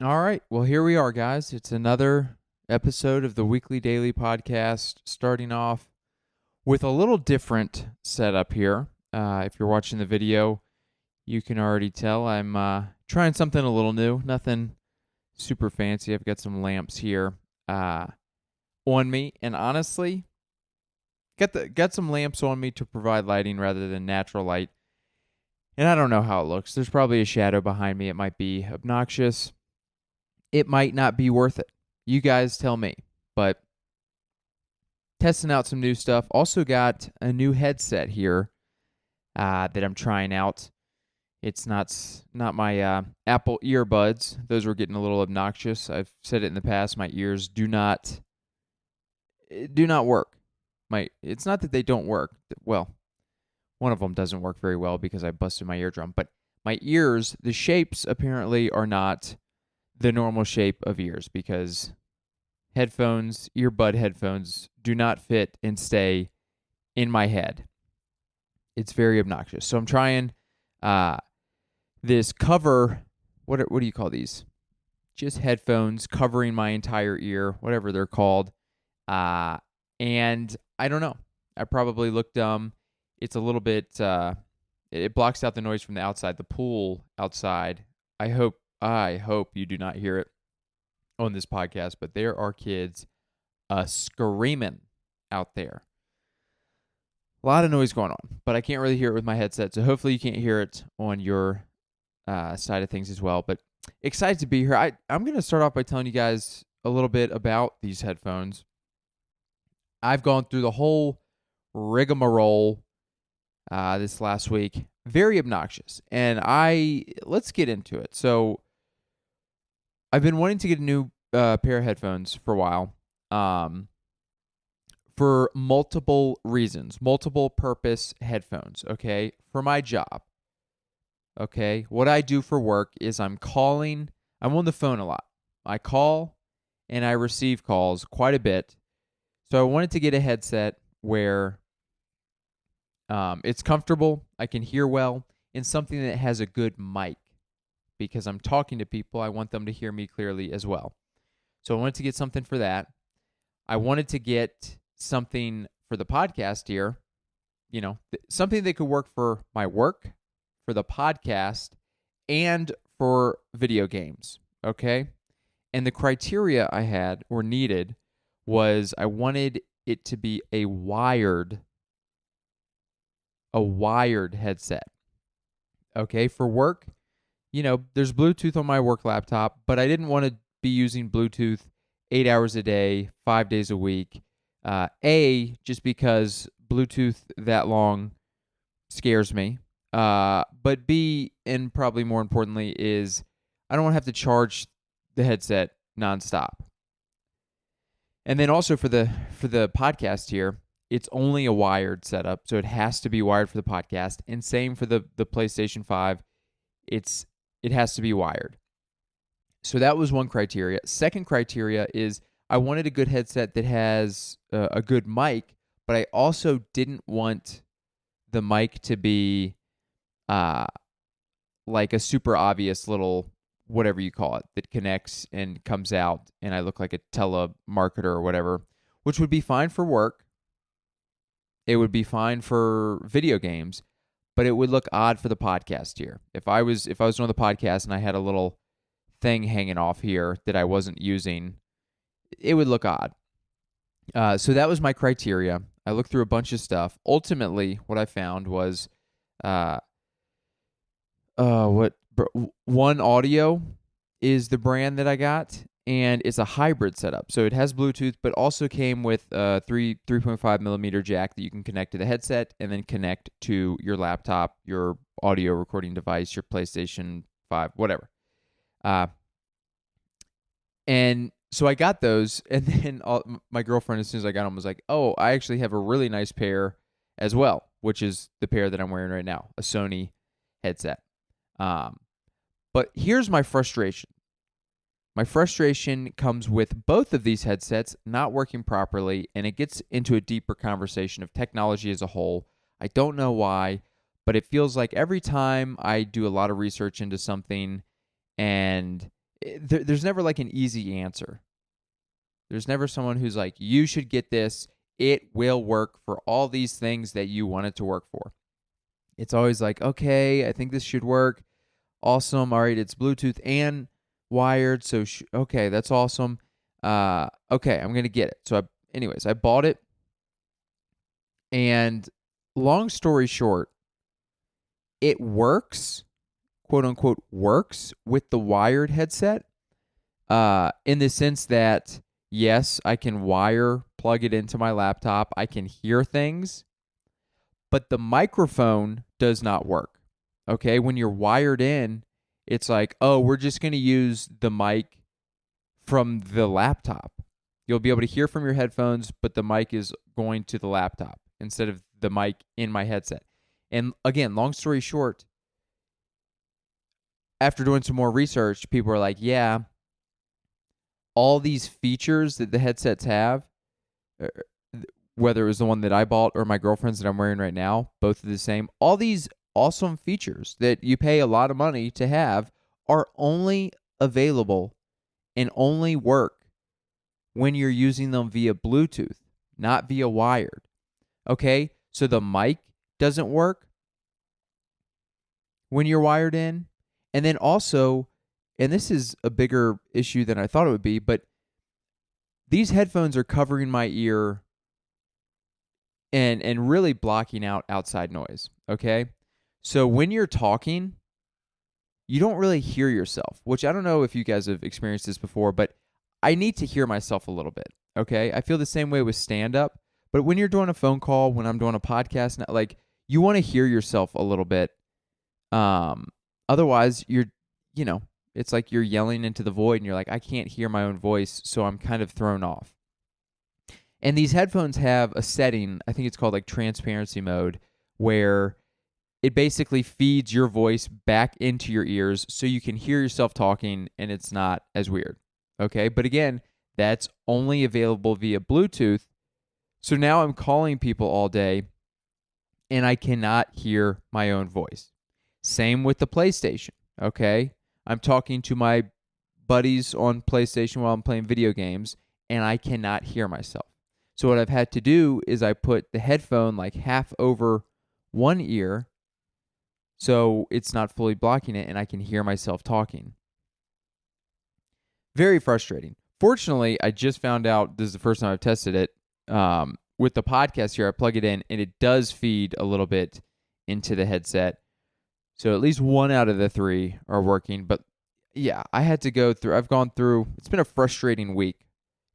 All right. Well, here we are, guys. It's another episode of the weekly Daily podcast, starting off with a little different setup here. If you're watching the video, you can already tell I'm trying something a little new. Nothing super fancy. I've got some lamps here on me, and honestly, got some lamps on me to provide lighting rather than natural light. And I don't know how it looks. There's probably a shadow behind me. It might be obnoxious. It might not be worth it. You guys tell me. But testing out some new stuff. Also got a new headset here that I'm trying out. It's not my Apple earbuds. Those were getting a little obnoxious. I've said it in the past. My ears do not work. It's not that they don't work. Well, one of them doesn't work very well because I busted my eardrum. But my ears, the shapes apparently are not the normal shape of ears because earbud headphones, do not fit and stay in my head. It's very obnoxious. So I'm trying this cover. What do you call these? Just headphones covering my entire ear, whatever they're called. And I don't know. I probably look dumb. It's a little bit. It blocks out the noise from the outside. The pool outside. I hope you do not hear it on this podcast, but there are kids screaming out there. A lot of noise going on, but I can't really hear it with my headset, so hopefully you can't hear it on your side of things as well. But excited to be here. I'm going to start off by telling you guys a little bit about these headphones. I've gone through the whole rigmarole this last week. Very obnoxious, and let's get into it. So I've been wanting to get a new pair of headphones for a while, for multiple reasons, multiple purpose headphones, okay, for my job, okay? What I do for work is I'm on the phone a lot. I call and I receive calls quite a bit, so I wanted to get a headset where it's comfortable, I can hear well, and something that has a good mic. Because I'm talking to people, I want them to hear me clearly as well. So I wanted to get something for that. I wanted to get something for the podcast here, something that could work for my work, for the podcast, and for video games, okay? And the criteria I had or needed was I wanted it to be a wired headset, okay? For work, there's Bluetooth on my work laptop, but I didn't want to be using Bluetooth 8 hours a day, 5 days a week. Just because Bluetooth that long scares me. But B, and probably more importantly, is I don't want to have to charge the headset nonstop. And then also for the podcast here, it's only a wired setup, so it has to be wired for the podcast. And same for the PlayStation 5. It has to be wired. So that was one criteria. Second criteria is I wanted a good headset that has a good mic, but I also didn't want the mic to be like a super obvious little whatever you call it that connects and comes out, and I look like a telemarketer or whatever, which would be fine for work. It would be fine for video games. But it would look odd for the podcast here. If I was doing the podcast and I had a little thing hanging off here that I wasn't using, it would look odd. So that was my criteria. I looked through a bunch of stuff. Ultimately, what I found was, One Audio is the brand that I got, and it's a hybrid setup. So it has Bluetooth, but also came with a 3.5 millimeter jack that you can connect to the headset and then connect to your laptop, your audio recording device, your PlayStation 5, whatever. And so I got those, and then my girlfriend, as soon as I got them, was like, oh, I actually have a really nice pair as well, which is the pair that I'm wearing right now, a Sony headset. But here's my frustration. My frustration comes with both of these headsets not working properly, and it gets into a deeper conversation of technology as a whole. I don't know why, but it feels like every time I do a lot of research into something and there's never like an easy answer. There's never someone who's like, you should get this. It will work for all these things that you want it to work for. It's always like, okay, I think this should work. Awesome. All right, it's Bluetooth and wired. So, okay, that's awesome. Okay, I'm going to get it. So, I bought it. And long story short, it works, quote unquote, works with the wired headset in the sense that, yes, I can plug it into my laptop. I can hear things, but the microphone does not work. Okay, when you're wired in, it's like, oh, we're just going to use the mic from the laptop. You'll be able to hear from your headphones, but the mic is going to the laptop instead of the mic in my headset. And again, long story short, after doing some more research, people are like, yeah, all these features that the headsets have, whether it was the one that I bought or my girlfriend's that I'm wearing right now, both are the same. All these awesome features that you pay a lot of money to have are only available and only work when you're using them via Bluetooth, not via wired. Okay? So the mic doesn't work when you're wired in. And then also, and this is a bigger issue than I thought it would be, but these headphones are covering my ear and really blocking out outside noise, okay? So when you're talking, you don't really hear yourself, which I don't know if you guys have experienced this before, but I need to hear myself a little bit, okay? I feel the same way with stand-up, but when you're doing a phone call, when I'm doing a podcast, like, you want to hear yourself a little bit. Otherwise, it's like you're yelling into the void and you're like, I can't hear my own voice, so I'm kind of thrown off. And these headphones have a setting, I think it's called like transparency mode, where it basically feeds your voice back into your ears so you can hear yourself talking and it's not as weird. Okay? But again, that's only available via Bluetooth. So now I'm calling people all day and I cannot hear my own voice. Same with the PlayStation. Okay? I'm talking to my buddies on PlayStation while I'm playing video games and I cannot hear myself. So what I've had to do is I put the headphone like half over one ear so it's not fully blocking it and I can hear myself talking. Very frustrating. Fortunately, I just found out, this is the first time I've tested it, with the podcast here, I plug it in and it does feed a little bit into the headset. So at least one out of the three are working. But yeah, I've gone through, it's been a frustrating week.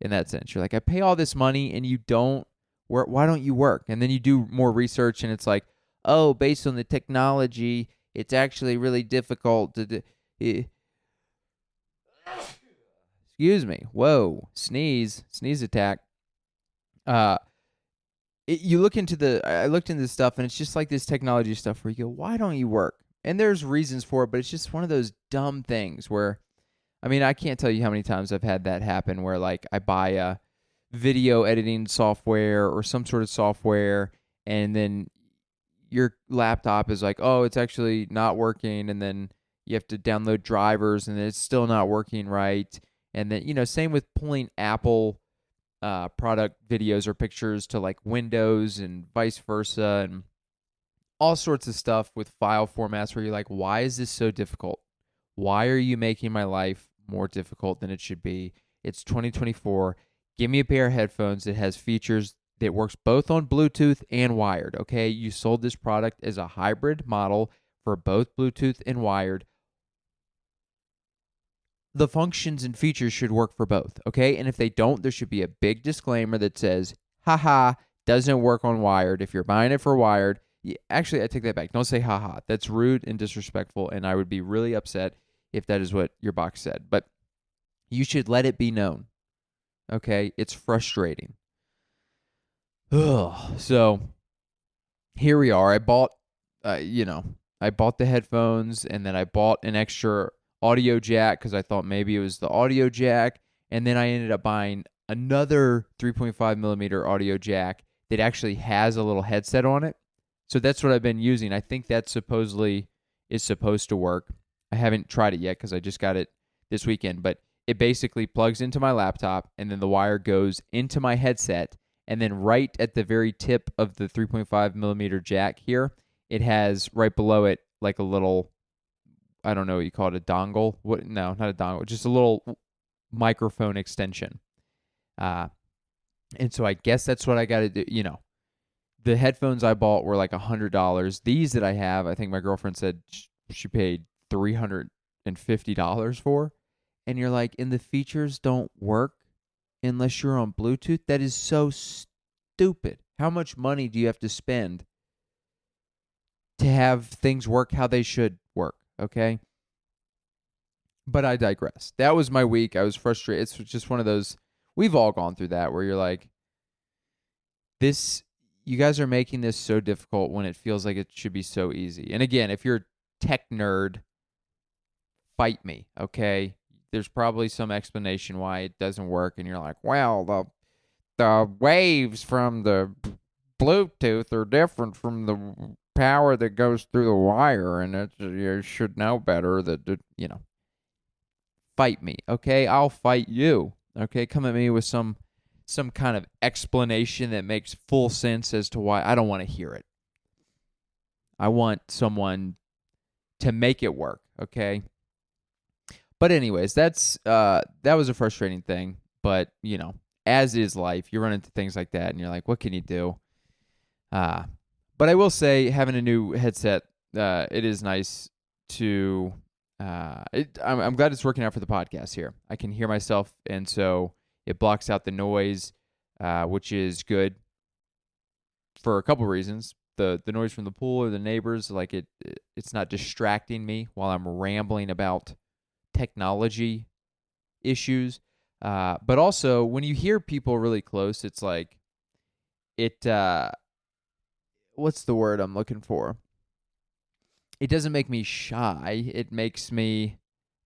In that sense, you're like, I pay all this money and you don't work. Why don't you work? And then you do more research and it's like, oh, based on the technology, it's actually really difficult to do. Excuse me. Whoa. Sneeze attack. I looked into this stuff and it's just like this technology stuff where you go, why don't you work? And there's reasons for it, but it's just one of those dumb things where, I mean, I can't tell you how many times I've had that happen where, like, I buy a video editing software or some sort of software, and then your laptop is like, oh, it's actually not working, and then you have to download drivers, and then it's still not working right. And then, same with pulling Apple product videos or pictures to, like, Windows and vice versa, and all sorts of stuff with file formats where you're like, why is this so difficult? Why are you making my life more difficult than it should be? It's 2024. Give me a pair of headphones that has features that works both on Bluetooth and wired, okay? You sold this product as a hybrid model for both Bluetooth and wired. The functions and features should work for both, okay? And if they don't, there should be a big disclaimer that says, haha, doesn't work on wired. If you're buying it for wired, actually, I take that back. Don't say haha. That's rude and disrespectful, and I would be really upset if that is what your box said. But you should let it be known. Okay? It's frustrating. Ugh. So here we are. I bought the headphones, and then I bought an extra audio jack because I thought maybe it was the audio jack, and then I ended up buying another 3.5 millimeter audio jack that actually has a little headset on it. So that's what I've been using. I think that supposedly is supposed to work. I haven't tried it yet because I just got it this weekend, but it basically plugs into my laptop, and then the wire goes into my headset, and then right at the very tip of the 3.5 millimeter jack here, it has right below it like a little, I don't know what you call it, a dongle. What? No, not a dongle, just a little microphone extension. And so I guess that's what I got to do. The headphones I bought were like $100. These that I have, I think my girlfriend said she paid $350 for. And you're like, and the features don't work unless you're on Bluetooth? That is so stupid. How much money do you have to spend to have things work how they should work? Okay. But I digress. That was my week. I was frustrated. It's just one of those, we've all gone through that where you're like, you guys are making this so difficult when it feels like it should be so easy. And again, if you're a tech nerd, fight me, okay? There's probably some explanation why it doesn't work, and you're like, well, the waves from the Bluetooth are different from the power that goes through the wire, and you should know better fight me, okay? I'll fight you, okay? Come at me with some kind of explanation that makes full sense as to why. I don't want to hear it. I want someone to make it work, okay? But anyways, that was a frustrating thing, but as is life, you run into things like that and you're like, what can you do? But I will say, having a new headset, it is nice to I'm glad it's working out for the podcast here. I can hear myself, and so it blocks out the noise, which is good for a couple reasons. The noise from the pool or the neighbors, like it's not distracting me while I'm rambling about technology issues. But also, when you hear people really close, it's like what's the word I'm looking for? It doesn't make me shy. It makes me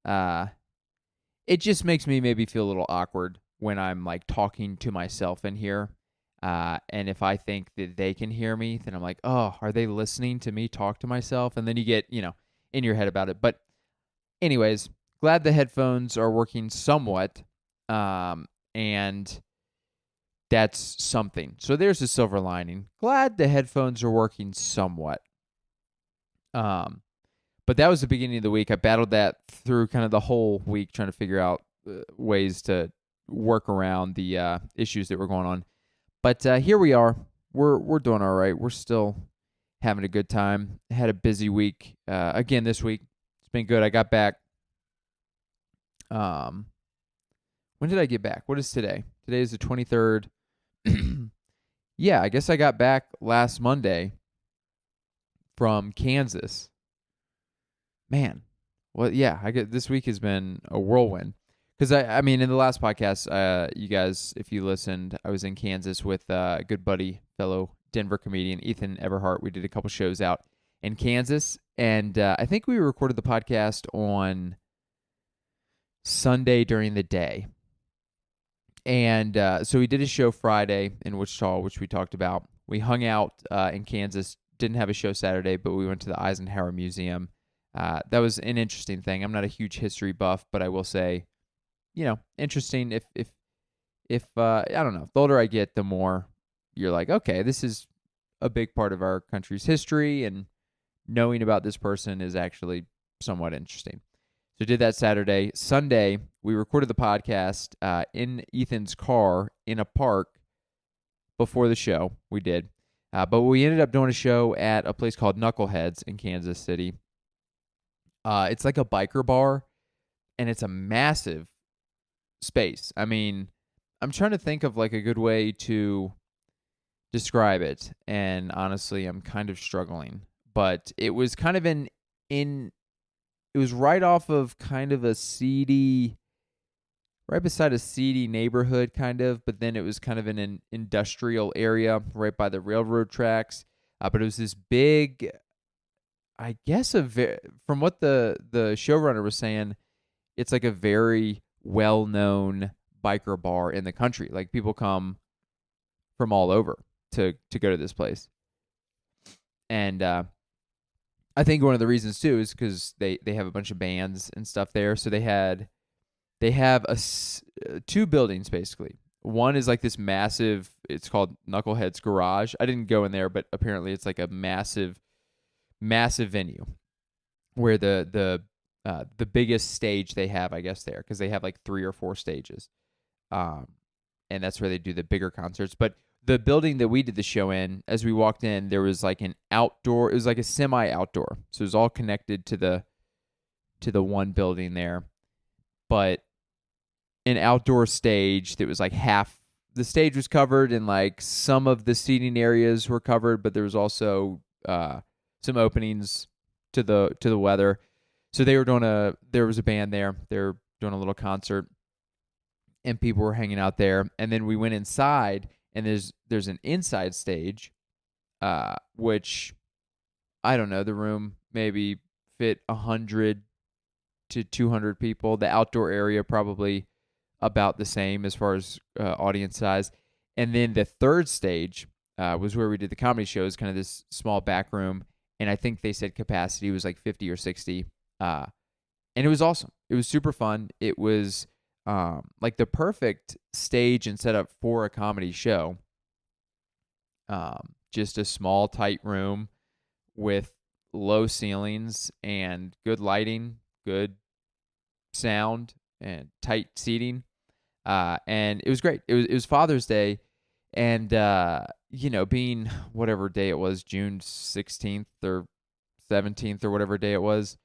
it just makes me maybe feel a little awkward when I'm like talking to myself in here. And if I think that they can hear me, then I'm like, oh, are they listening to me talk to myself? And then you get, in your head about it. But anyways, glad the headphones are working somewhat. And that's something. So there's a silver lining. Glad the headphones are working somewhat. But that was the beginning of the week. I battled that through kind of the whole week, trying to figure out ways to work around the issues that were going on. But here we are. We're doing all right. We're still having a good time. Had a busy week again this week. It's been good. I got back. When did I get back? What is today? Today is the 23rd. Yeah, I guess I got back last Monday from Kansas. Man, well, yeah, this week has been a whirlwind. Because, I mean, in the last podcast, you guys, if you listened, I was in Kansas with a good buddy, fellow Denver comedian, Ethan Everhart. We did a couple shows out in Kansas. And I think we recorded the podcast on Sunday during the day. And so we did a show Friday in Wichita, which we talked about. We hung out in Kansas, didn't have a show Saturday, but we went to the Eisenhower Museum. That was an interesting thing. I'm not a huge history buff, but I will say, interesting. If I don't know, the older I get, the more you're like, okay, this is a big part of our country's history, and knowing about this person is actually somewhat interesting. So did that Saturday. Sunday, we recorded the podcast in Ethan's car in a park before the show. We did. But we ended up doing a show at a place called Knuckleheads in Kansas City. It's like a biker bar, and it's a massive space. I mean, I'm trying to think of like a good way to describe it, and honestly, I'm kind of struggling. But it was kind of it was right off of kind of a seedy, right beside a seedy neighborhood, kind of, but then it was kind of in an industrial area right by the railroad tracks. But it was this big, I guess, from what the showrunner was saying, it's like a very well-known biker bar in the country. Like, people come from all over to go to this place. And I think one of the reasons too is because they have a bunch of bands and stuff there. So they had They have two buildings basically. One is like this massive. It's called Knucklehead's Garage. I didn't go in there, but apparently it's like a massive, massive venue where the biggest stage they have, I guess, there, because they have like 3 or 4 stages, and that's where they do the bigger concerts. But the building that we did the show in, as we walked in, there was like an outdoor. It was like a semi-outdoor, so it was all connected to the one building there, but an outdoor stage that was like half the stage was covered, and like some of the seating areas were covered, but there was also some openings to the weather. So they were there was a band there. They were doing a little concert, and people were hanging out there. And then we went inside, and there's an inside stage, which I don't know, the room maybe fit 100 to 200 people. The outdoor area probably about the same as far as audience size. And then the third stage was where we did the comedy shows, kind of this small back room. And I think they said capacity was like 50 or 60. And it was awesome. It was super fun. It was like the perfect stage and setup for a comedy show. Just a small, tight room with low ceilings and good lighting, good sound, and tight seating. And it was great. It was Father's Day, and being whatever day it was, June 16th or 17th or whatever day it was,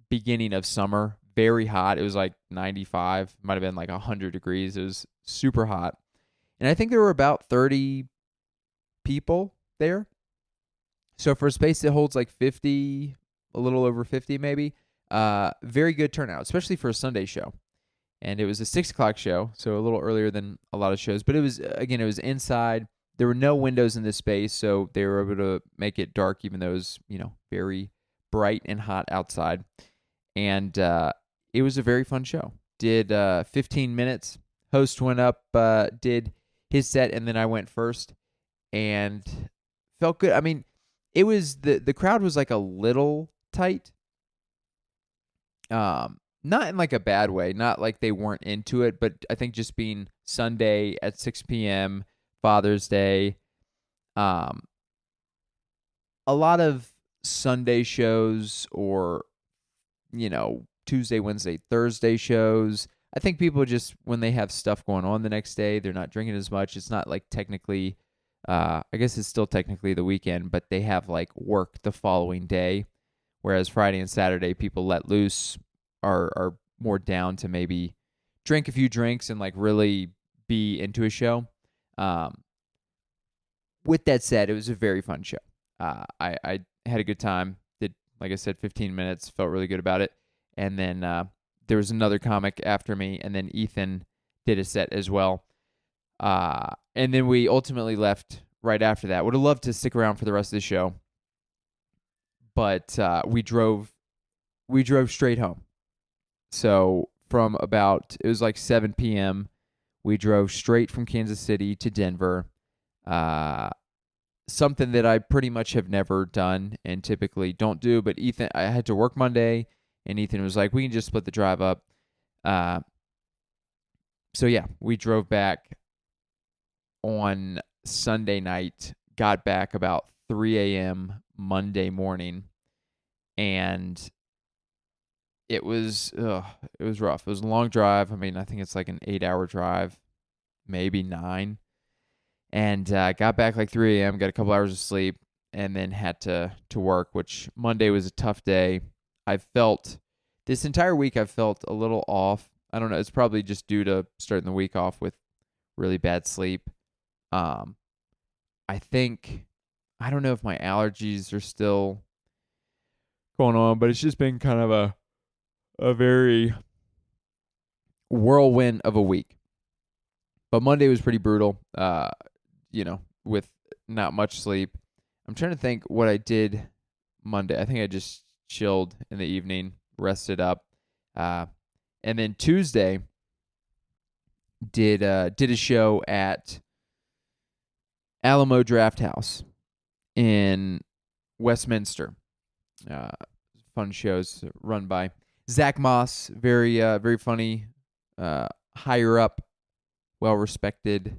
beginning of summer, very hot. It was like 95, might have been like 100 degrees. It was super hot. And I think there were about 30 people there. So for a space that holds like 50, a little over 50 maybe, very good turnout, especially for a Sunday show. And it was a 6 o'clock show, so a little earlier than a lot of shows. But it was inside. There were no windows in this space, so they were able to make it dark, even though it was, very bright and hot outside. And it was a very fun show. Did 15 minutes. Host went up, did his set, and then I went first, and felt good. I mean, it was the crowd was like a little tight. Not in like a bad way, not like they weren't into it, but I think just being Sunday at 6 p.m., Father's Day, a lot of Sunday shows or, Tuesday, Wednesday, Thursday shows. I think people just, when they have stuff going on the next day, they're not drinking as much. It's not like technically, I guess it's still technically the weekend, but they have like work the following day, whereas Friday and Saturday people let loose, are more down to maybe drink a few drinks and like really be into a show. With that said, it was a very fun show. I had a good time. Did, like I said, 15 minutes. Felt really good about it. And then there was another comic after me, and then Ethan did a set as well. And then we ultimately left right after that. Would have loved to stick around for the rest of the show, but we drove straight home. So from it was like 7 p.m., we drove straight from Kansas City to Denver, something that I pretty much have never done and typically don't do. But I had to work Monday, and Ethan was like, we can just split the drive up. So yeah, we drove back on Sunday night, got back about 3 a.m. Monday morning, and it was rough. It was a long drive. I mean, I think it's like an 8-hour drive, maybe 9. And got back like 3 a.m., got a couple hours of sleep, and then had to work, which Monday was a tough day. This entire week I've felt a little off. I don't know. It's probably just due to starting the week off with really bad sleep. I don't know if my allergies are still going on, but it's just been kind of a very whirlwind of a week. But Monday was pretty brutal, with not much sleep. I'm trying to think what I did Monday. I think I just chilled in the evening, rested up. And then Tuesday did a show at Alamo Draft House in Westminster. Fun shows run by Zach Moss, very funny, higher up, well respected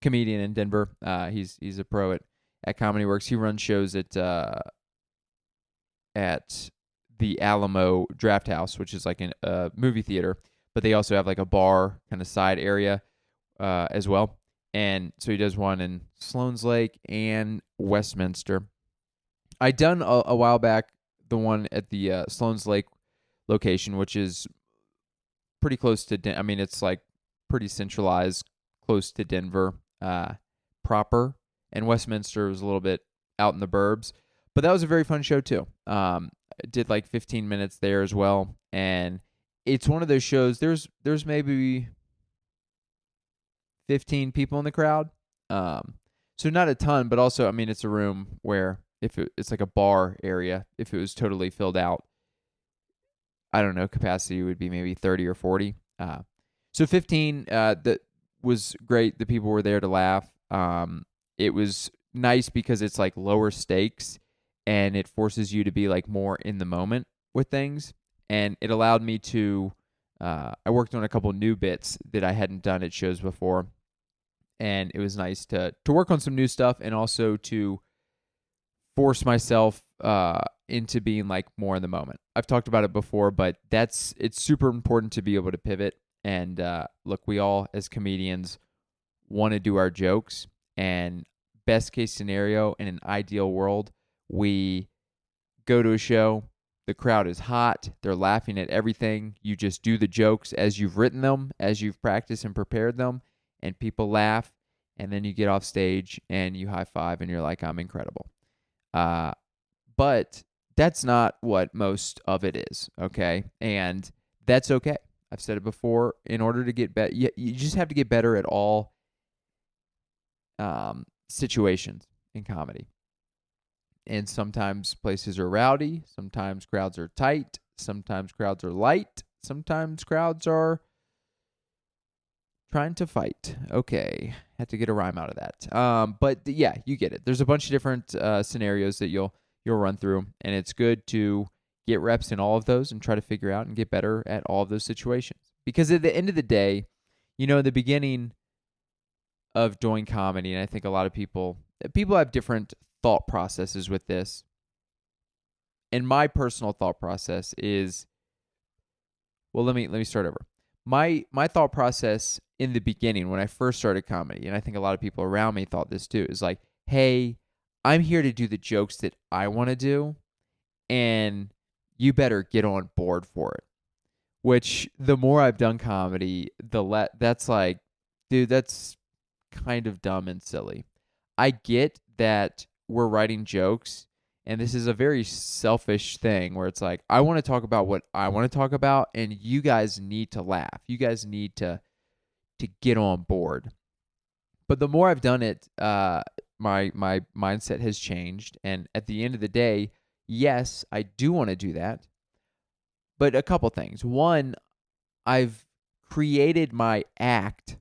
comedian in Denver. He's a pro at Comedy Works. He runs shows at the Alamo Draft House, which is like a movie theater, but they also have like a bar kind of side area as well. And so he does one in Sloan's Lake and Westminster. I done a while back the one at the Sloan's Lake location, which is pretty close to. I mean, it's like pretty centralized, close to Denver proper, and Westminster was a little bit out in the burbs. But that was a very fun show too. Did like 15 minutes there as well, and it's one of those shows. There's maybe 15 people in the crowd, so not a ton, but also I mean it's a room where if it's like a bar area, if it was totally filled out, I don't know, capacity would be maybe 30 or 40. So 15, that was great. The people were there to laugh. It was nice because it's like lower stakes and it forces you to be like more in the moment with things. And it allowed me to, I worked on a couple new bits that I hadn't done at shows before. And it was nice to work on some new stuff and also to force myself into being like more in the moment. I've talked about it before, but it's super important to be able to pivot. And look, we all as comedians want to do our jokes. And best case scenario in an ideal world, we go to a show, the crowd is hot, they're laughing at everything. You just do the jokes as you've written them, as you've practiced and prepared them, and people laugh. And then you get off stage and you high five and you're like, I'm incredible. But that's not what most of it is, okay? And that's okay. I've said it before. In order to get better, you just have to get better at all situations in comedy. And sometimes places are rowdy. Sometimes crowds are tight. Sometimes crowds are light. Sometimes crowds are trying to fight. Okay. Had to get a rhyme out of that. But yeah, you get it. There's a bunch of different scenarios that you'll run through, and it's good to get reps in all of those and try to figure out and get better at all of those situations. Because at the end of the day, in the beginning of doing comedy, and I think a lot of people have different thought processes with this. And my personal thought process is, well, let me start over. My thought process in the beginning when I first started comedy, and I think a lot of people around me thought this too, is like, hey, I'm here to do the jokes that I want to do, and you better get on board for it. Which the more I've done comedy, that's like, dude, that's kind of dumb and silly. I get that we're writing jokes, and this is a very selfish thing where it's like, I want to talk about what I want to talk about, and you guys need to laugh. You guys need to get on board. But the more I've done it, my mindset has changed. And at the end of the day, yes, I do want to do that. But a couple things. One, I've created my act,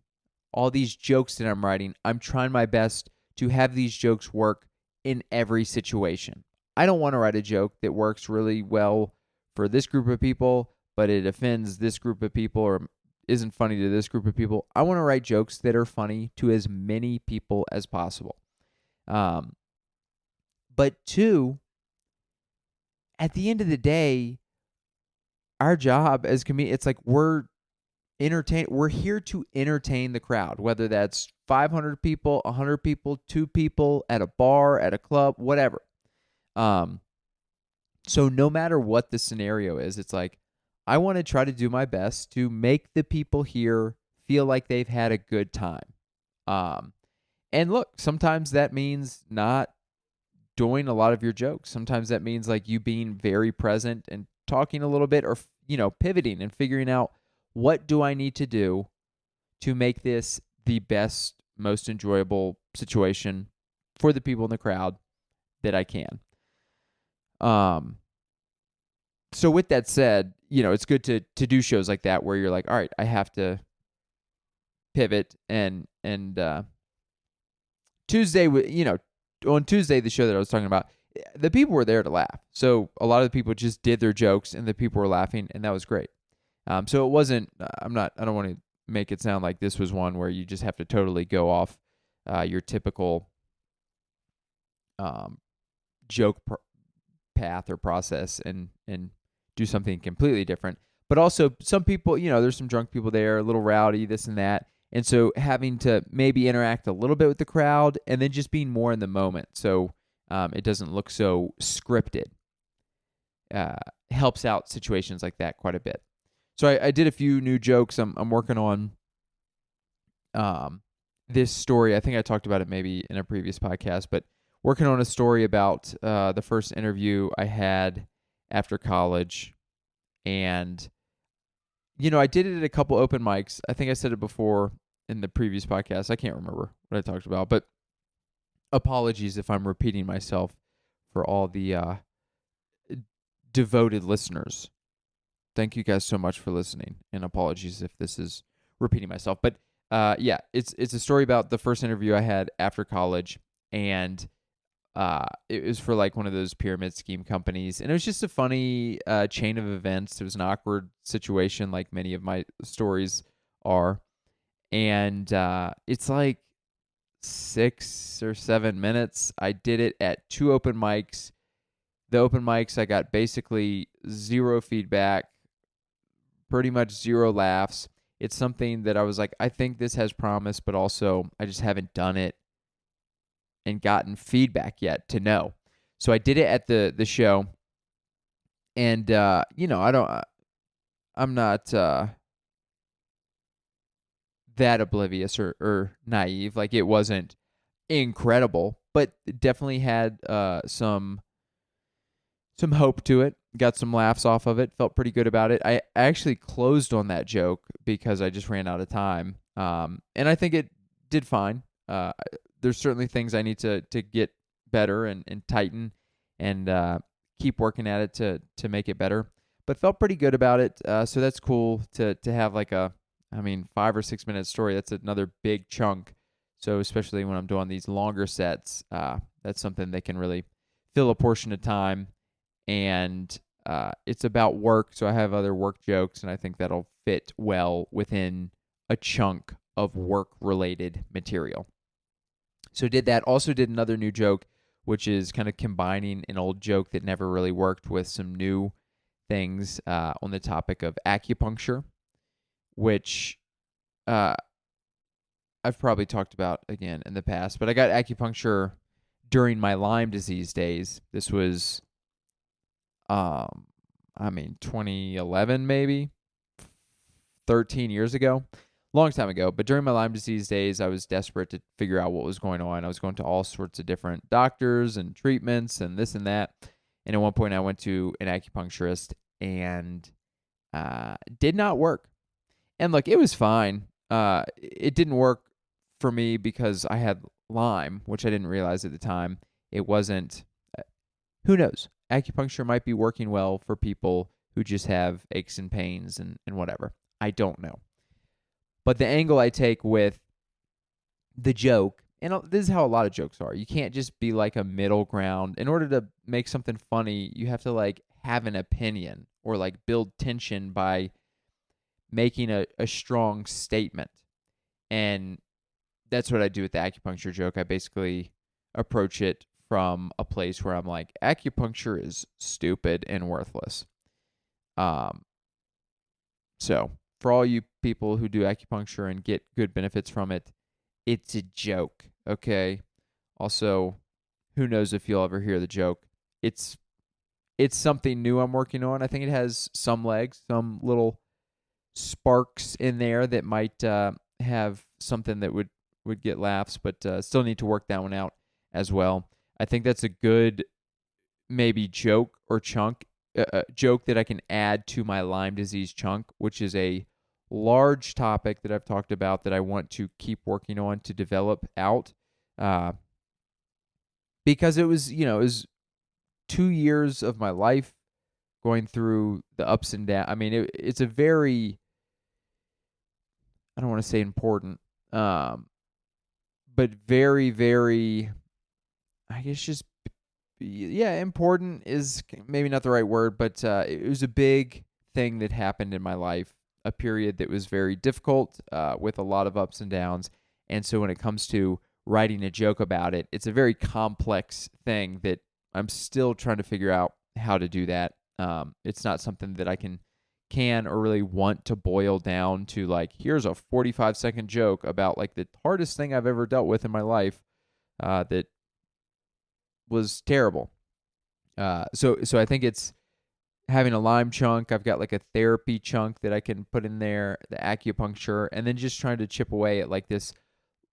all these jokes that I'm writing. I'm trying my best to have these jokes work in every situation. I don't want to write a joke that works really well for this group of people, but it offends this group of people or isn't funny to this group of people. I want to write jokes that are funny to as many people as possible. But two, at the end of the day, our job as comedians, it's like we're here to entertain the crowd, whether that's 500 people, 100 people, 2 people at a bar, at a club, whatever. So no matter what the scenario is, it's like, I want to try to do my best to make the people here feel like they've had a good time. And look, sometimes that means not doing a lot of your jokes. Sometimes that means like you being very present and talking a little bit or, pivoting and figuring out what do I need to do to make this the best, most enjoyable situation for the people in the crowd that I can. So with that said, it's good to do shows like that where you're like, all right, I have to pivot and Tuesday, on Tuesday, the show that I was talking about, the people were there to laugh. So a lot of the people just did their jokes, and the people were laughing, and that was great. So it wasn't. I don't want to make it sound like this was one where you just have to totally go off your typical um, joke path or process and do something completely different. But also, some people, there's some drunk people there, a little rowdy, this and that. And so having to maybe interact a little bit with the crowd and then just being more in the moment so it doesn't look so scripted helps out situations like that quite a bit. So I did a few new jokes. I'm working on this story. I think I talked about it maybe in a previous podcast, but working on a story about the first interview I had after college. And, I did it at a couple open mics. I think I said it before in the previous podcast. I can't remember what I talked about, but apologies if I'm repeating myself for all the devoted listeners. Thank you guys so much for listening, and apologies if this is repeating myself. But yeah, it's a story about the first interview I had after college, and it was for like one of those pyramid scheme companies, and it was just a funny chain of events. It was an awkward situation, like many of my stories are, and it's like 6 or 7 minutes. I did it at 2 open mics. The open mics, I got basically zero feedback, pretty much zero laughs. It's something that I was like, I think this has promise, but also I just haven't done it and gotten feedback yet to know. So I did it at the show, and I'm not that oblivious or naive. Like, it wasn't incredible, but it definitely had some hope to it. Got some laughs off of it. Felt pretty good about it. I actually closed on that joke because I just ran out of time. And I think it did fine. There's certainly things I need to get better and tighten and keep working at it to make it better. But felt pretty good about it. So that's cool to have like 5 or 6 minute story. That's another big chunk. So especially when I'm doing these longer sets, that's something that can really fill a portion of time. And it's about work, so I have other work jokes, and I think that'll fit well within a chunk of work-related material. So did that. Also did another new joke, which is kind of combining an old joke that never really worked with some new things on the topic of acupuncture, which I've probably talked about again in the past, but I got acupuncture during my Lyme disease days. This was 2011 maybe, 13 years ago, long time ago. But during my Lyme disease days, I was desperate to figure out what was going on. I was going to all sorts of different doctors and treatments and this and that. And at one point, I went to an acupuncturist and did not work. And look, it was fine. It didn't work for me because I had Lyme, which I didn't realize at the time. It wasn't. Who knows? Acupuncture might be working well for people who just have aches and pains and whatever. I don't know. But the angle I take with the joke, and this is how a lot of jokes are. You can't just be like a middle ground. In order to make something funny, you have to like have an opinion or like build tension by making a strong statement. And that's what I do with the acupuncture joke. I basically approach it from a place where I'm like, acupuncture is stupid and worthless. So for all you people who do acupuncture and get good benefits from it, it's a joke, okay? Also, who knows if you'll ever hear the joke. It's something new I'm working on. I think it has some legs, some little sparks in there that might have something that would get laughs, but still need to work that one out as well. I think that's a good maybe joke or chunk, joke that I can add to my Lyme disease chunk, which is a large topic that I've talked about that I want to keep working on to develop out. Because it was 2 years of my life going through the ups and downs. I mean, it's a very, I don't want to say important, but very, very, I guess just yeah, important is maybe not the right word, but it was a big thing that happened in my life, a period that was very difficult with a lot of ups and downs. And so when it comes to writing a joke about it, it's a very complex thing that I'm still trying to figure out how to do that. It's not something that I can or really want to boil down to like, here's a 45-second joke about like the hardest thing I've ever dealt with in my life that was terrible. So I think it's having a lime chunk. I've got like a therapy chunk that I can put in there, the acupuncture, and then just trying to chip away at like this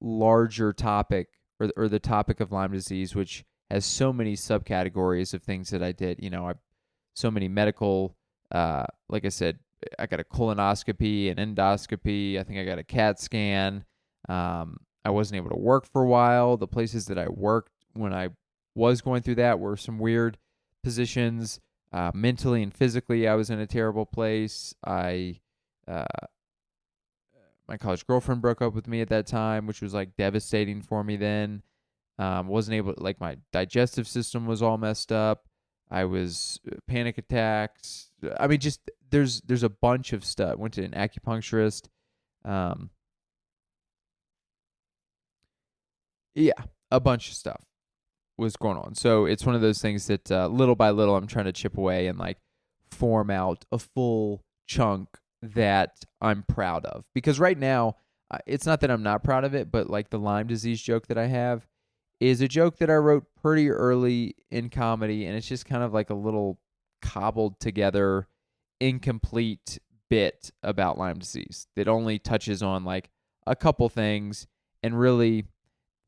larger topic or the topic of Lyme disease, which has so many subcategories of things that I did. So many medical, like I said, I got a colonoscopy, an endoscopy. I think I got a CAT scan. I wasn't able to work for a while. The places that I worked when I was going through that were some weird positions. Mentally and physically, I was in a terrible place. Uh, my college girlfriend broke up with me at that time, which was like devastating for me then. Wasn't able like my digestive system was all messed up. I was panic attacks. I mean, just there's a bunch of stuff. Went to an acupuncturist. Um, yeah, a bunch of stuff was going on. So it's one of those things that little by little I'm trying to chip away and like form out a full chunk that I'm proud of. Because right now, it's not that I'm not proud of it, but like the Lyme disease joke that I have is a joke that I wrote pretty early in comedy, and it's just kind of like a little cobbled together, incomplete bit about Lyme disease that only touches on like a couple things, and really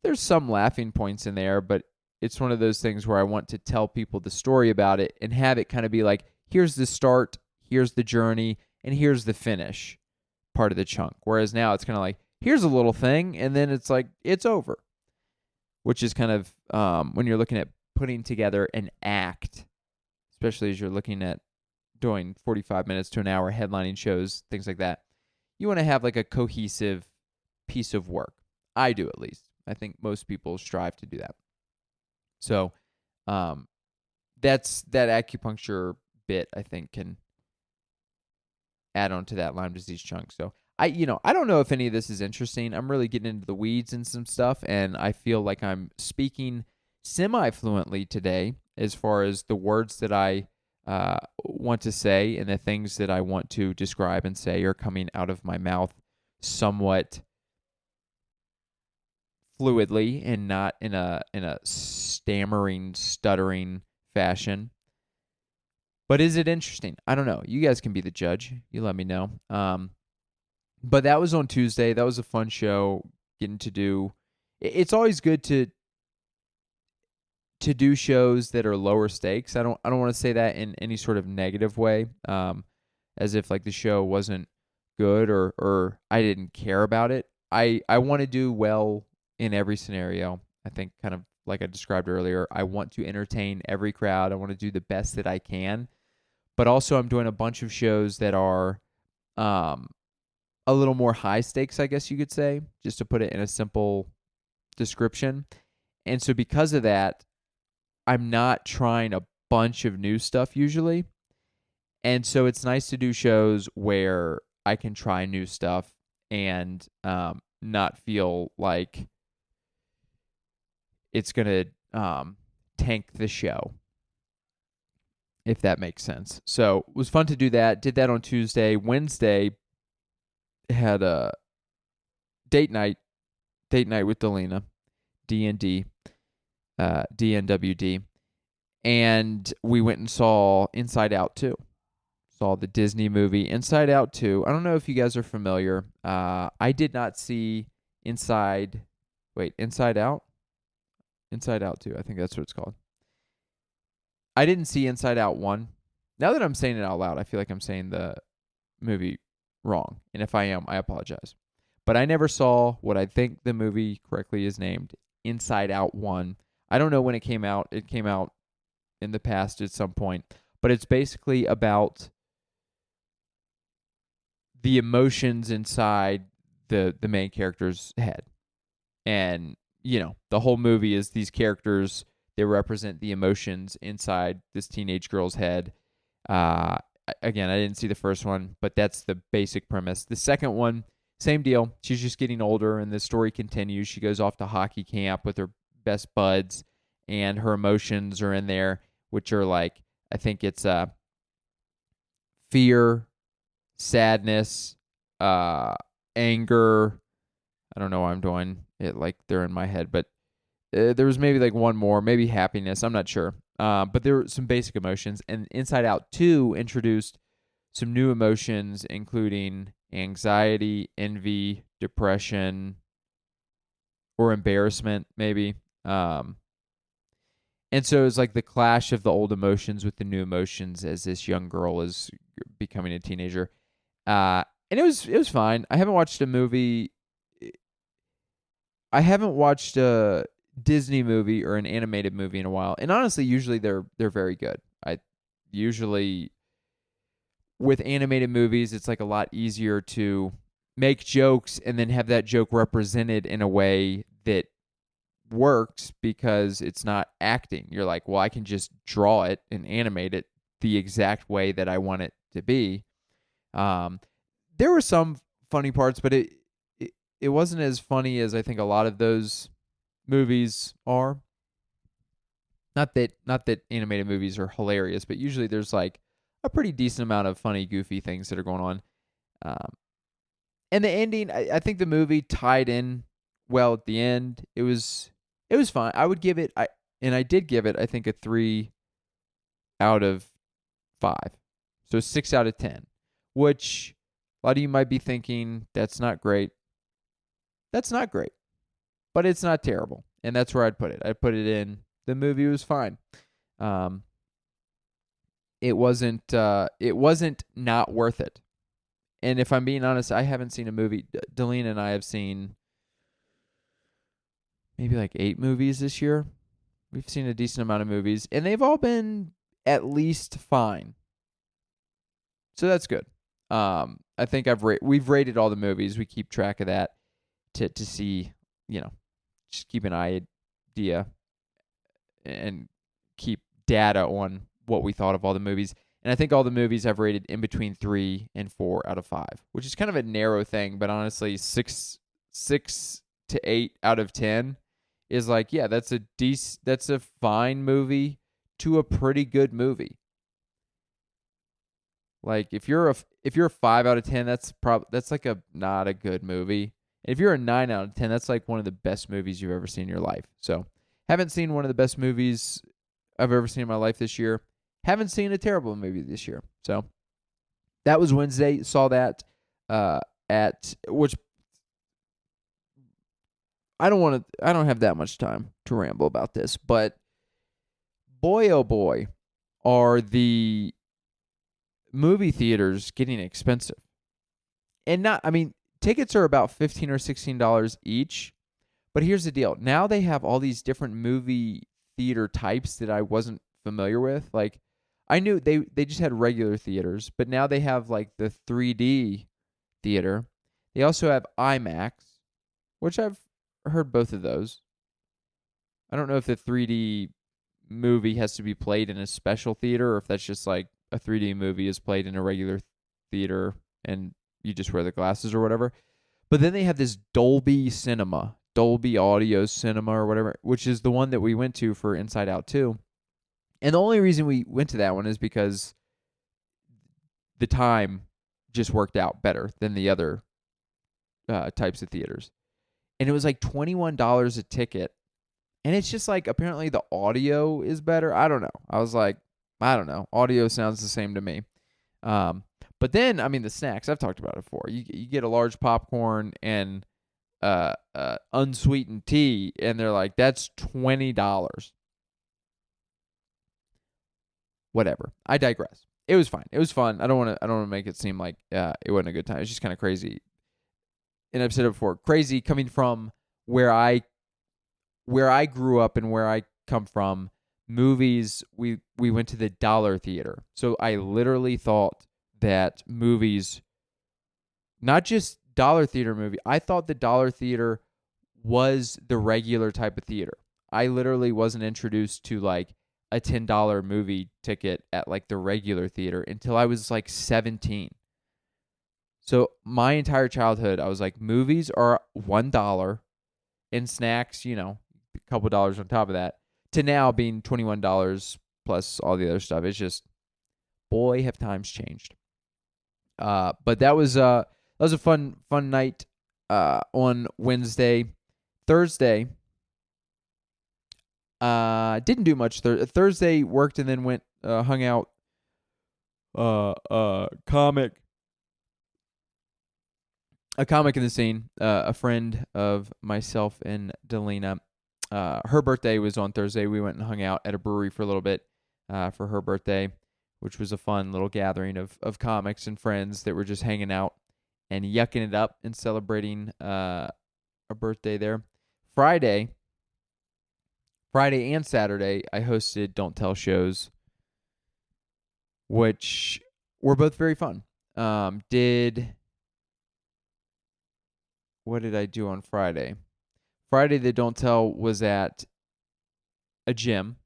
there's some laughing points in there, but it's one of those things where I want to tell people the story about it and have it kind of be like, here's the start, here's the journey, and here's the finish part of the chunk. Whereas now it's kind of like, here's a little thing, and then it's like, it's over, which is kind of when you're looking at putting together an act, especially as you're looking at doing 45 minutes to an hour headlining shows, things like that. You want to have like a cohesive piece of work. I do, at least. I think most people strive to do that. So that's that acupuncture bit, I think, can add on to that Lyme disease chunk. So I don't know if any of this is interesting. I'm really getting into the weeds and some stuff, and I feel like I'm speaking semi-fluently today as far as the words that I want to say and the things that I want to describe and say are coming out of my mouth somewhat fluidly and not in a stammering, stuttering fashion. But is it interesting? I don't know. You guys can be the judge. You let me know. But that was on Tuesday. That was a fun show. Getting to do. It's always good to do shows that are lower stakes. I don't want to say that in any sort of negative way. As if like the show wasn't good or I didn't care about it. I want to do well in every scenario. I think kind of like I described earlier, I want to entertain every crowd. I want to do the best that I can. But also I'm doing a bunch of shows that are a little more high stakes, I guess you could say, just to put it in a simple description. And so because of that, I'm not trying a bunch of new stuff usually. And so it's nice to do shows where I can try new stuff and not feel like it's going to tank the show, if that makes sense. So it was fun to do that. Did that on Tuesday. Wednesday, had a date night with Delina, D&D, DNWD. And we went and saw Inside Out 2. Saw the Disney movie Inside Out 2. I don't know if you guys are familiar. I did not see Inside Out? Inside Out 2. I think that's what it's called. I didn't see Inside Out 1. Now that I'm saying it out loud, I feel like I'm saying the movie wrong. And if I am, I apologize. But I never saw what I think the movie correctly is named, Inside Out 1. I don't know when it came out. It came out in the past at some point. But it's basically about the emotions inside the main character's head. And, the whole movie is these characters They represent the emotions inside this teenage girl's head. Uh, Again, I didn't see the first one, but that's the basic premise. The second one, same deal. She's just getting older, and the story continues. She goes off to hockey camp with her best buds, and her emotions are in there, which are like, I think it's fear, sadness, anger. I don't know why I'm doing it like they're in my head, but there was maybe like one more, maybe happiness. I'm not sure. But there were some basic emotions. And Inside Out 2 introduced some new emotions, including anxiety, envy, depression, or embarrassment, maybe. And so it's like the clash of the old emotions with the new emotions as this young girl is becoming a teenager. And it was fine. I haven't watched a movie. I haven't watched a Disney movie or an animated movie in a while. And honestly, usually they're very good. I usually with animated movies, it's like a lot easier to make jokes and then have that joke represented in a way that works because it's not acting. You're like, well, I can just draw it and animate it the exact way that I want it to be. There were some funny parts, but it wasn't as funny as I think a lot of those movies are. Not that animated movies are hilarious, but usually there's like a pretty decent amount of funny, goofy things that are going on. And the ending, I think the movie tied in well at the end. It was fine. I would give it, I did give it, I think, a 3 out of 5. So 6 out of 10, which a lot of you might be thinking, that's not great. That's not great, but it's not terrible. And that's where I'd put it. I'd put it in, the movie was fine. It wasn't not worth it. And if I'm being honest, I haven't seen a movie. Dailey and I have seen maybe like 8 movies this year. We've seen a decent amount of movies, and they've all been at least fine. So that's good. I think we've rated all the movies. We keep track of that to see, just keep an idea and keep data on what we thought of all the movies. And I think all the movies I've rated in between 3 and 4 out of 5, which is kind of a narrow thing, but honestly, 6 to 8 out of 10 is like, yeah, that's a fine movie to a pretty good movie. Like if you're a 5 out of 10, that's like a not a good movie. And if you're a 9 out of 10, that's like one of the best movies you've ever seen in your life. So, haven't seen one of the best movies I've ever seen in my life this year. Haven't seen a terrible movie this year. So, that was Wednesday. Saw that at which I don't have that much time to ramble about this, but boy oh boy, are the movie theaters getting expensive. And tickets are about $15 or $16 each. But here's the deal. Now they have all these different movie theater types that I wasn't familiar with. Like, I knew they just had regular theaters, but now they have like the 3D theater. They also have IMAX, which I've heard both of those. I don't know if the 3D movie has to be played in a special theater or if that's just like a 3D movie is played in a regular theater and you just wear the glasses or whatever. But then they have this Dolby Audio Cinema or whatever, which is the one that we went to for Inside Out 2. And the only reason we went to that one is because the time just worked out better than the other types of theaters. And it was like $21 a ticket. And it's just like, apparently the audio is better. I don't know. I was like, I don't know. Audio sounds the same to me. But then, the snacks, I've talked about it before. You get a large popcorn and unsweetened tea, and they're like, that's $20. Whatever. I digress. It was fine. It was fun. I don't want to make it seem like it wasn't a good time. It's just kind of crazy. And I've said it before, crazy coming from where I grew up and where I come from. Movies, we went to the dollar theater. So I literally thought that movies, not just dollar theater movie, I thought the dollar theater was the regular type of theater. I literally wasn't introduced to like a $10 movie ticket at like the regular theater until I was like 17. So my entire childhood, I was like, movies are $1 and snacks, a couple dollars on top of that, to now being $21 plus all the other stuff. It's just, boy, have times changed. But that was a fun night on Wednesday. Thursday, didn't do much. Thursday worked and then went hung out. A comic in the scene, a friend of myself and Delina. Her birthday was on Thursday. We went and hung out at a brewery for a little bit for her birthday, which was a fun little gathering of comics and friends that were just hanging out and yucking it up and celebrating a birthday there. Friday and Saturday, I hosted Don't Tell shows, which were both very fun. What did I do on Friday? Friday, the Don't Tell was at a gym.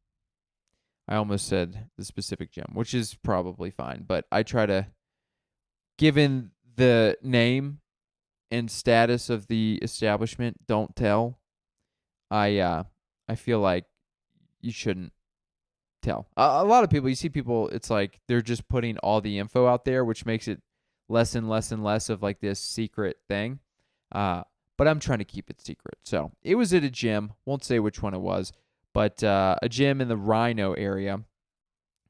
I almost said the specific gym, which is probably fine, but I try to, given the name and status of the establishment, Don't Tell, I feel like you shouldn't tell. A lot of people, you see people, it's like they're just putting all the info out there, which makes it less and less and less of like this secret thing. But I'm trying to keep it secret. So it was at a gym. Won't say which one it was, but a gym in the Rhino area,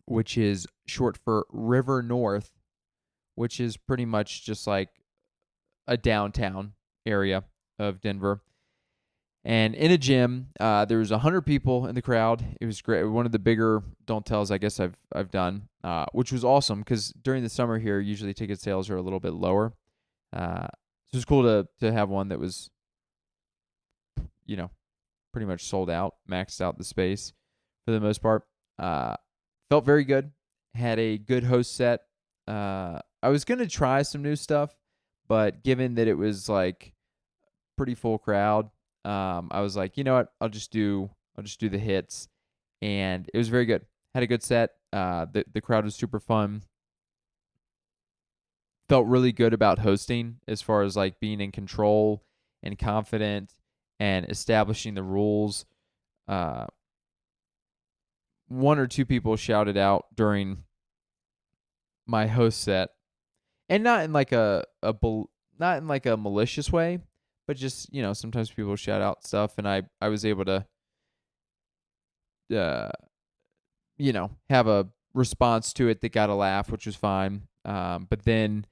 which is short for River North, which is pretty much just like a downtown area of Denver. And in a gym, there was 100 people in the crowd. It was great. One of the bigger Don't Tells I guess I've done, which was awesome because during the summer here, usually ticket sales are a little bit lower. So it was cool to have one that was, pretty much sold out, maxed out the space for the most part. Felt very good. Had a good host set. I was gonna try some new stuff, but given that it was like pretty full crowd, I was like, you know what? I'll just do the hits, and it was very good. Had a good set. The crowd was super fun. Felt really good about hosting as far as like being in control and confident and establishing the rules. One or two people shouted out during my host set, and not in like a malicious way, but just sometimes people shout out stuff, and I was able to have a response to it that got a laugh, which was fine. But then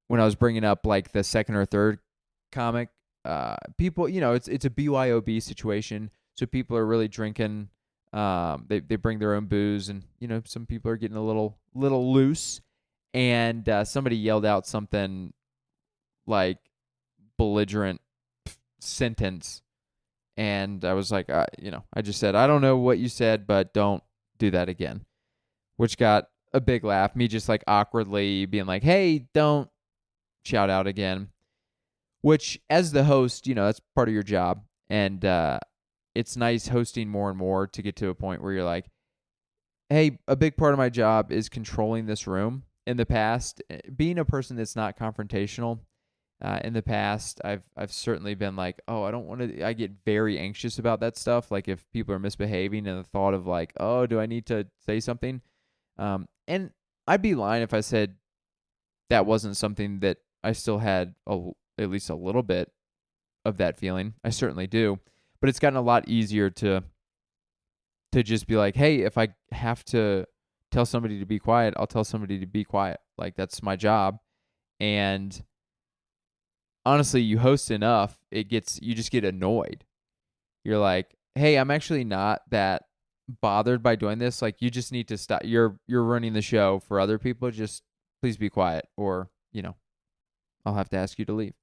when I was bringing up like the second or third comic, people, it's a BYOB situation, so people are really drinking. They bring their own booze, and some people are getting a little loose, and somebody yelled out something like belligerent sentence, and I was like, I just said, I don't know what you said, but don't do that again, which got a big laugh. Me just like awkwardly being like, hey, don't shout out again, which as the host, that's part of your job. And it's nice hosting more and more to get to a point where you're like, hey, a big part of my job is controlling this room. In the past, being a person that's not confrontational, in the past, I've certainly been like, oh, I don't want to, I get very anxious about that stuff. Like if people are misbehaving and the thought of like, oh, do I need to say something? And I'd be lying if I said that wasn't something that I still had at least a little bit of that feeling. I certainly do, but it's gotten a lot easier to just be like, hey, if I have to tell somebody to be quiet, I'll tell somebody to be quiet. Like that's my job. And honestly, you host enough, you just get annoyed. You're like, hey, I'm actually not that bothered by doing this. Like you just need to stop. You're running the show for other people. Just please be quiet, or I'll have to ask you to leave.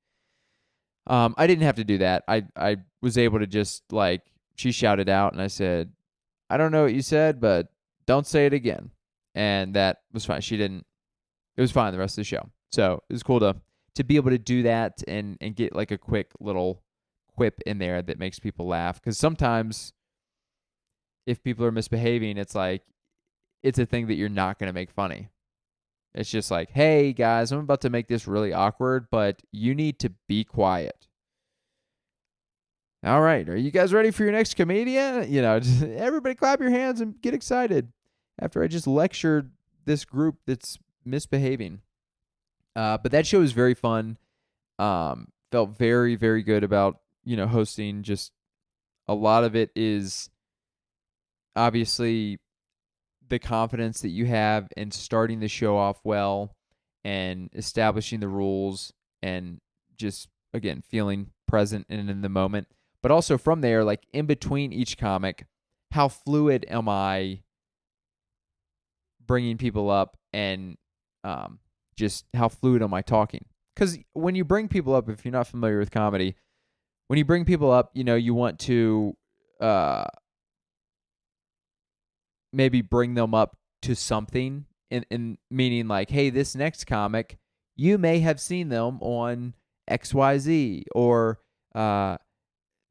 I didn't have to do that. I was able to just like, she shouted out and I said, I don't know what you said, but don't say it again. And that was fine. It was fine the rest of the show. So it was cool to be able to do that and get like a quick little quip in there that makes people laugh. Because sometimes if people are misbehaving, it's like, it's a thing that you're not going to make funny. It's just like, hey, guys, I'm about to make this really awkward, but you need to be quiet. All right, are you guys ready for your next comedian? Just everybody clap your hands and get excited after I just lectured this group that's misbehaving. But that show was very fun. Felt very, very good about, hosting. Just a lot of it is obviously the confidence that you have in starting the show off well and establishing the rules and just, again, feeling present and in the moment. But also from there, like in between each comic, how fluid am I bringing people up and just how fluid am I talking? Because when you bring people up, if you're not familiar with comedy, when you bring people up, you want to maybe bring them up to something in meaning like, hey, this next comic, you may have seen them on XYZ, or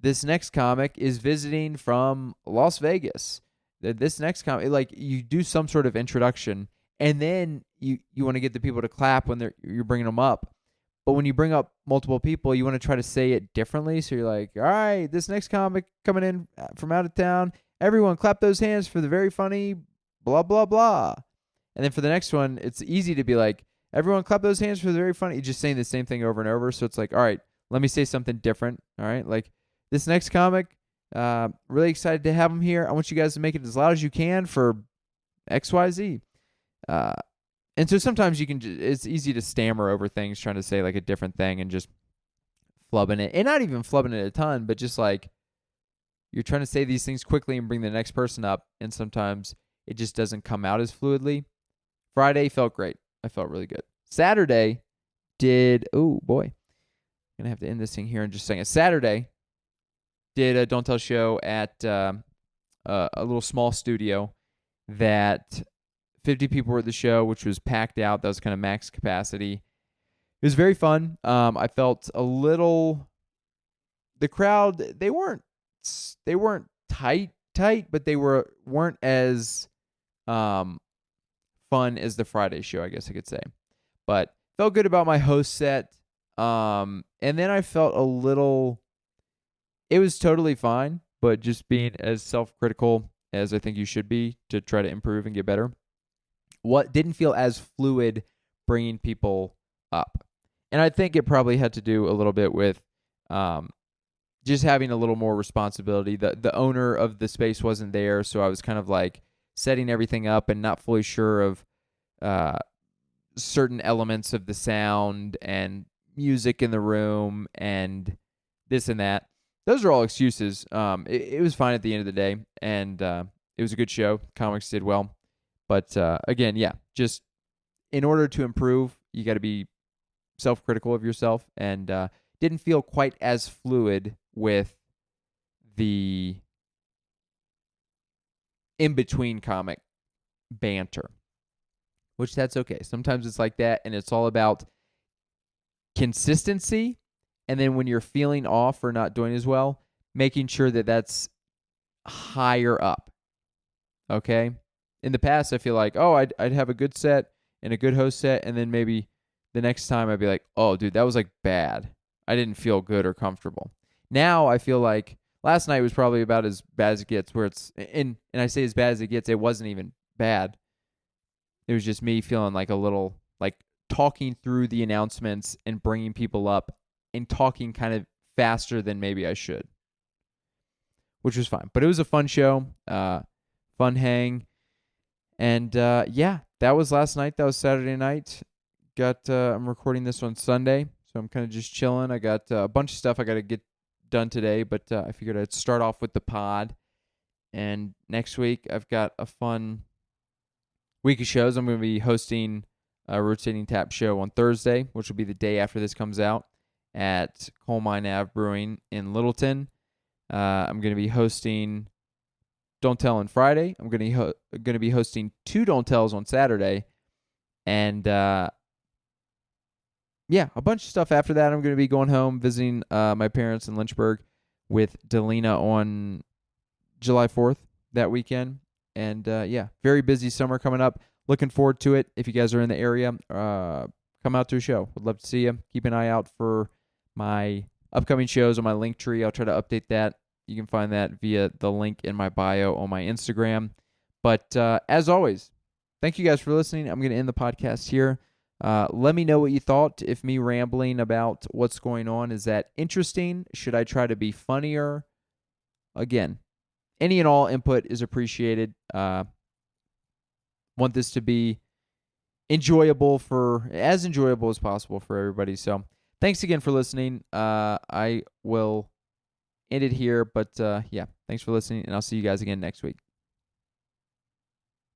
this next comic is visiting from Las Vegas. This next comic, like you do some sort of introduction, and then you want to get the people to clap when you're bringing them up. But when you bring up multiple people, you want to try to say it differently. So you're like, all right, this next comic coming in from out of town, everyone clap those hands for the very funny blah, blah, blah. And then for the next one, it's easy to be like, everyone clap those hands for the very funny. You're just saying the same thing over and over. So it's like, all right, let me say something different. All right, like this next comic, really excited to have him here. I want you guys to make it as loud as you can for XYZ. And so sometimes it's easy to stammer over things, trying to say like a different thing and just flubbing it. And not even flubbing it a ton, but just like you're trying to say these things quickly and bring the next person up. And sometimes it just doesn't come out as fluidly. Friday felt great. I felt really good. Saturday oh boy. I'm going to have to end this thing here in just a second. Saturday did a Don't Tell show at a little small studio that 50 people were at the show, which was packed out. That was kind of max capacity. It was very fun. I felt a little, the crowd, they weren't tight, but they weren't as fun as the Friday show, I guess I could say. But felt good about my host set. And then I felt a little, it was totally fine, but just being as self-critical as I think you should be to try to improve and get better. What didn't feel as fluid bringing people up. And I think it probably had to do a little bit with just having a little more responsibility. The owner of the space wasn't there, so I was kind of like setting everything up and not fully sure of certain elements of the sound and music in the room and this and that. Those are all excuses. It was fine at the end of the day, and it was a good show. Comics did well. But again, yeah, just in order to improve, you got to be self-critical of yourself, and didn't feel quite as fluid with the in-between comic banter, which that's okay. Sometimes it's like that, and it's all about consistency, and then when you're feeling off or not doing as well, making sure that that's higher up, okay? In the past, I feel like, I'd have a good set and a good host set, and then maybe the next time I'd be like, oh, dude, that was like bad. I didn't feel good or comfortable. Now I feel like last night was probably about as bad as it gets, where it's, and I say as bad as it gets, it wasn't even bad. It was just me feeling like a little, like talking through the announcements and bringing people up and talking kind of faster than maybe I should, which was fine. But it was a fun show, fun hang. And yeah, that was last night. That was Saturday night. I'm recording this on Sunday, so I'm kind of just chilling. I got a bunch of stuff I got to get done today, but I figured I'd start off with the pod. And next week, I've got a fun week of shows. I'm going to be hosting a Rotating Tap show on Thursday, which will be the day after this comes out, at Coal Mine Ave Brewing in Littleton. I'm going to be hosting Don't Tell on Friday. I'm going to be hosting 2 Don't Tells on Saturday. And yeah, a bunch of stuff after that. I'm going to be going home, visiting my parents in Lynchburg with Delina on July 4th, that weekend. And yeah, very busy summer coming up. Looking forward to it. If you guys are in the area, come out to a show. Would love to see you. Keep an eye out for my upcoming shows on my link tree. I'll try to update that. You can find that via the link in my bio on my Instagram. But as always, thank you guys for listening. I'm going to end the podcast here. Let me know what you thought. If me rambling about what's going on, is that interesting? Should I try to be funnier? Again, any and all input is appreciated. Want this to be enjoyable as possible for everybody. So thanks again for listening. I will end it here, but yeah, thanks for listening, and I'll see you guys again next week.